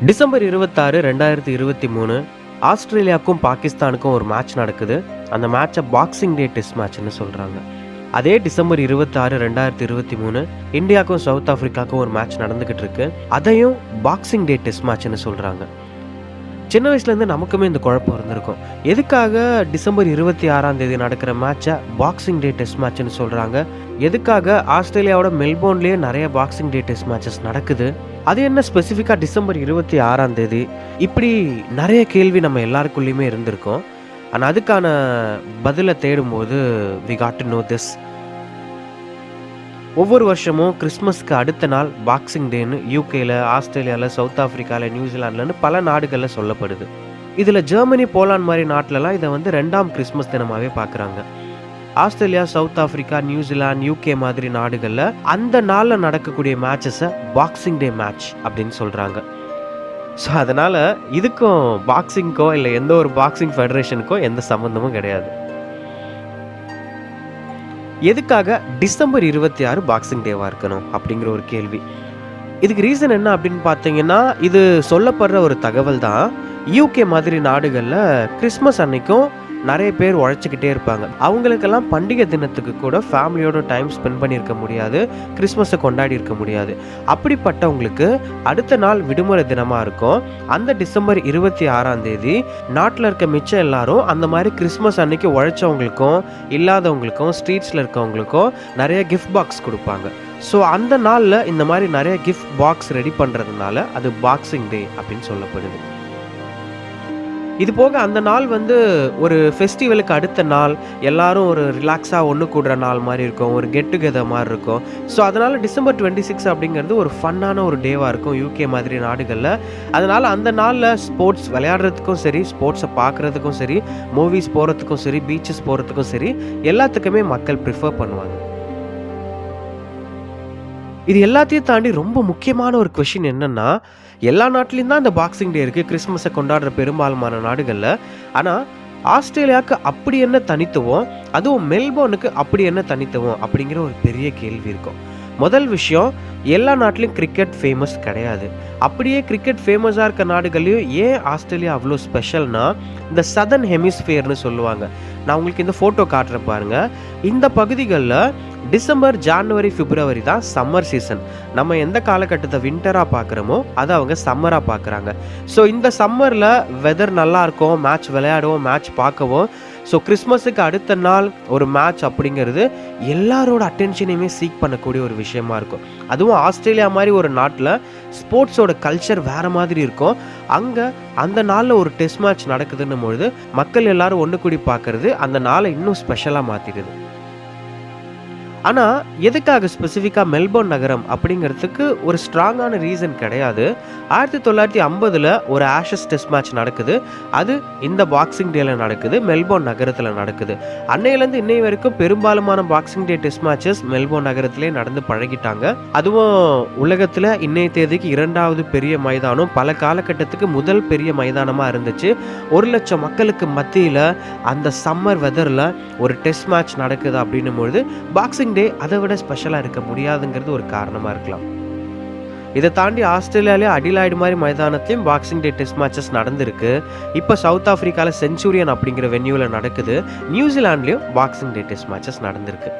December 26, 2023 ஆஸ்திரேலியாவுக்கும் பாகிஸ்தானுக்கும் ஒரு match நடக்குது. அந்த மேட்சை பாக்ஸிங் டே டெஸ்ட் மேட்ச்னு சொல்கிறாங்க. அதே டிசம்பர் 26, 2023 இந்தியாவுக்கும் சவுத் ஆஃப்ரிக்காவுக்கும் ஒரு மேட்ச் நடந்துக்கிட்டு இருக்கு. அதையும் பாக்ஸிங் டே டெஸ்ட் மேட்ச்னு சொல்கிறாங்க. சின்ன வயசுலேருந்து நமக்குமே இந்த குழப்பம் இருந்திருக்கும். எதுக்காக டிசம்பர் 26 நடக்கிற மேட்சை பாக்ஸிங் டே டெஸ்ட் மேட்ச்னு சொல்கிறாங்க? எதுக்காக ஆஸ்திரேலியாவோட மெல்போர்ன்லேயே நிறைய பாக்ஸிங் டே டெஸ்ட் மேட்சஸ் நடக்குது? அது என்ன ஸ்பெசிஃபிக்காக டிசம்பர் 26 இப்படி நிறைய கேள்வி நம்ம எல்லாருக்குள்ளேயுமே இருந்திருக்கும். ஆனால் அதுக்கான பதிலை தேடும்போது we got to know this. ஒவ்வொரு வருஷமும் கிறிஸ்மஸ்க்கு அடுத்த நாள் பாக்ஸிங் டேன்னு யூகேல, ஆஸ்திரேலியாவில், சவுத் ஆஃப்ரிக்காவில், நியூசிலாண்டுலன்னு பல நாடுகளில் சொல்லப்படுது. இதில் ஜெர்மனி, போலாந்து மாதிரி நாட்டிலலாம் இதை வந்து 2ஆம் கிறிஸ்மஸ் தினமாகவே பார்க்குறாங்க. Australia, south Africa, New Zealand, UK மாதிரி நாடுகளில் அந்த நாளில் நடக்கக்கூடிய மேட்சஸை பாக்ஸிங் டே மேட்ச் அப்படின்னு சொல்கிறாங்க. ஸோ அதனால் இதுக்கும் பாக்ஸிங்க்கோ இல்லை எந்த ஒரு பாக்ஸிங் ஃபெடரேஷனுக்கோ எந்த சம்மந்தமும் கிடையாது. எதுக்காக டிசம்பர் 26 பாக்ஸிங் டேவாக இருக்கணும் அப்படிங்கிற ஒரு கேள்வி. இதுக்கு ரீசன் என்ன அப்படின்னு பார்த்தீங்கன்னா, இது சொல்லப்படுற ஒரு தகவல் தான். யூகே மாதிரி நாடுகளில் கிறிஸ்மஸ் அன்னைக்கும் நிறைய பேர் உழைச்சிக்கிட்டே இருப்பாங்க. அவங்களுக்கெல்லாம் பண்டிகை தினத்துக்கு கூட ஃபேமிலியோட டைம் ஸ்பெண்ட் பண்ணியிருக்க முடியாது, கிறிஸ்மஸை கொண்டாடி இருக்க முடியாது. அப்படிப்பட்டவங்களுக்கு அடுத்த நாள் விடுமுறை தினமாக இருக்கும். அந்த டிசம்பர் 26 நாட்டில் இருக்க மிச்சம் எல்லாரும் அந்த மாதிரி கிறிஸ்மஸ் அன்னைக்கு உழைச்சவங்களுக்கும் இல்லாதவங்களுக்கும் ஸ்ட்ரீட்ஸில் இருக்கவங்களுக்கும் நிறைய கிஃப்ட் பாக்ஸ் கொடுப்பாங்க. ஸோ அந்த நாளில் இந்த மாதிரி நிறைய கிஃப்ட் பாக்ஸ் ரெடி பண்ணுறதுனால அது பாக்ஸிங் டே அப்படின்னு சொல்லப்படுது. இது போக அந்த நாள் வந்து ஒரு ஃபெஸ்டிவலுக்கு அடுத்த நாள், எல்லாரும் ஒரு ரிலாக்ஸாக ஒன்று கூடுற நாள் மாதிரி இருக்கும், ஒரு கெட் டுகெதர் மாதிரி இருக்கும். ஸோ அதனால் டிசம்பர் 26 அப்படிங்கிறது ஒரு ஃபன்னான ஒரு டேவாக இருக்கும் யூகே மாதிரி நாடுகளில். அதனால் அந்த நாளில் ஸ்போர்ட்ஸ் விளையாடுறதுக்கும் சரி, ஸ்போர்ட்ஸை பார்க்குறதுக்கும் சரி, மூவிஸ் போகிறதுக்கும் சரி, பீச்சஸ் போகிறதுக்கும் சரி, எல்லாத்துக்குமே மக்கள் ப்ரிஃபர் பண்ணுவாங்க. இது எல்லாத்தையும் தாண்டி ரொம்ப முக்கியமான ஒரு கொஷின் என்னென்னா, எல்லா நாட்டிலையும் தான் இந்த பாக்ஸிங் டே இருக்குது, கிறிஸ்மஸை கொண்டாடுற பெரும்பாலான நாடுகளில். ஆனால் ஆஸ்திரேலியாவுக்கு அப்படி என்ன தனித்துவம், அதுவும் மெல்போர்னுக்கு அப்படி என்ன தனித்துவம் அப்படிங்கிற ஒரு பெரிய கேள்வி இருக்கும். முதல் விஷயம், எல்லா நாட்டிலையும் கிரிக்கெட் ஃபேமஸ் கிடையாது. அப்படியே கிரிக்கெட் ஃபேமஸாக இருக்க நாடுகள்லையும் ஏன் ஆஸ்திரேலியா அவ்வளோ ஸ்பெஷல்னா, இந்த சதர்ன் ஹெமிஸ்பியர்னு சொல்லுவாங்க. நான் உங்களுக்கு இந்த ஃபோட்டோ காட்டுறேன் பாருங்கள். இந்த பகுதிகளில் டிசம்பர், ஜான்வரி, பிப்ரவரி தான் சம்மர் சீசன். நம்ம எந்த காலகட்டத்தை வின்டராக பார்க்குறோமோ அதை அவங்க சம்மராக பார்க்குறாங்க. ஸோ இந்த சம்மரில் வெதர் நல்லாயிருக்கும், மேட்ச் விளையாடுவோம், மேட்ச் பார்க்கவும். ஸோ கிறிஸ்மஸுக்கு அடுத்த நாள் ஒரு மேட்ச் அப்படிங்கிறது எல்லாரோட அட்டென்ஷனையுமே சீக் பண்ணக்கூடிய ஒரு விஷயமா இருக்கும். அதுவும் ஆஸ்திரேலியா மாதிரி ஒரு நாட்டில் ஸ்போர்ட்ஸோட கல்ச்சர் வேறு மாதிரி இருக்கும். அங்கே அந்த நாளில் ஒரு டெஸ்ட் மேட்ச் நடக்குதுன்னும் பொழுது மக்கள் எல்லாரும் ஒன்று கூடி பார்க்கறது அந்த நாளை இன்னும் ஸ்பெஷலாக மாற்றிடுது. ஆனால் எதுக்காக ஸ்பெசிஃபிக்காக மெல்போர்ன் நகரம் அப்படிங்கிறதுக்கு ஒரு ஸ்ட்ராங்கான ரீசன் கிடையாது. 1950 ஒரு ஆஷஸ் டெஸ்ட் மேட்ச் நடக்குது. அது இந்த பாக்ஸிங் டேல நடக்குது, மெல்போர்ன் நகரத்தில் நடக்குது. அன்னையிலேருந்து இன்னை வரைக்கும் பெரும்பாலுமான பாக்ஸிங் டே டெஸ்ட் மேட்சஸ் மெல்போர்ன் நகரத்திலே நடந்து பழகிட்டாங்க. அதுவும் உலகத்தில் இன்னைய தேதிக்கு 2வது பெரிய மைதானம், பல காலகட்டத்துக்கு முதல் பெரிய மைதானமாக இருந்துச்சு. 1,00,000 மக்களுக்கு மத்தியில் அந்த சம்மர் வெதரில் ஒரு டெஸ்ட் மேட்ச் நடக்குது அப்படின்னும் பொழுது பாக்ஸிங் டே அதை விட ஸ்பெஷலாக இருக்க முடியாதுங்கிறது ஒரு காரணமாக இருக்கலாம். இதை தாண்டி ஆஸ்திரேலியாவிலே அடிலாய்டு மாதிரி மைதானத்தையும் பாக்ஸிங் டே டெஸ்ட் மேட்சஸ் நடந்திருக்கு. இப்போ சவுத் ஆஃப்ரிக்காவில் செஞ்சுரியன் அப்படிங்கிற வென்யூவில் நடக்குது. நியூசிலாண்ட்லேயும் பாக்ஸிங் டே டெஸ்ட் மேட்சஸ் நடந்திருக்கு.